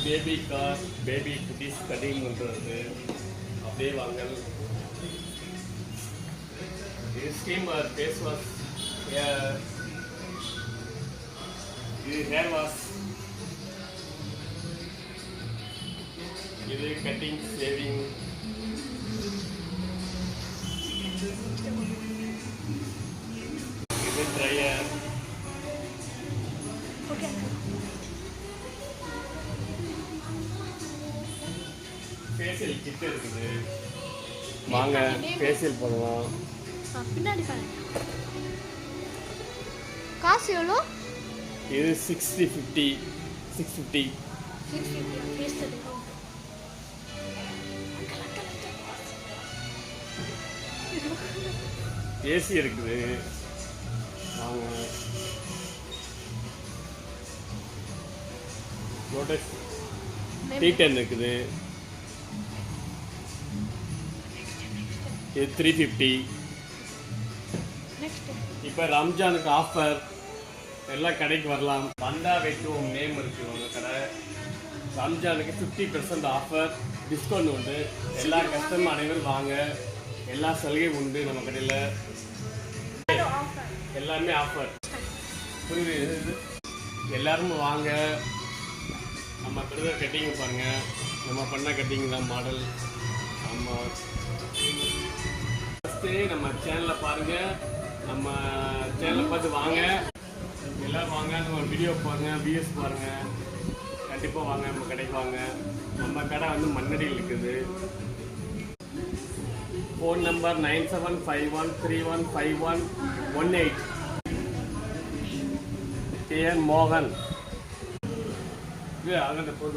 Baby car, baby குட்டீஸ் cutting பண்ணுறது. அப்படியே வாங்க. இது ஸ்டீமர் ஃபேஸ் வாஷ், இது ஹேர் வாஷ், இது கட்டிங் ஷேவிங், இது ட்ரையர். ஃபேஷியல் கிட் இருக்குது, வாங்க ஃபேஷியல் பண்ணலாம். பின்னாடி காசு எவ்வளோ? இது 650. ஏசி இருக்குது, வாங்க. லோட்டஸ் T10 இருக்குது, இது 350. இப்போ ரம்ஜானுக்கு ஆஃபர், எல்லா கடைக்கு வரலாம். வந்தா வெட்டுவோம் நேம் இருக்குது உங்கள் கடை. ரம்ஜானுக்கு 50% ஆஃபர், டிஸ்கவுண்ட் உண்டு. எல்லா கஸ்டமர் அனைவரும் வாங்க, எல்லா சலுகையும் உண்டு நம்ம கடையில். எல்லாமே ஆஃபர், புரியுது? எல்லாரும் வாங்க, நம்ம பிரதர் கட்டிங் பாருங்கள், நம்ம பண்ண கட்டிங் தான் மாடல். ஆமாம், ஃபஸ்ட்டு நம்ம சேனலில் பாருங்கள், நம்ம சேனலை பார்த்து வாங்க, எல்லோரும் வாங்க. நம்ம வீடியோ பாருங்கள், வியூஸ் பாருங்கள், கண்டிப்பாக வாங்க நம்ம கடைக்கு வாங்க. நம்ம கடை வந்து மண்ணடியில் இருக்குது. Phone number 9751315118. KN மோகன். இது அங்கே போதும்.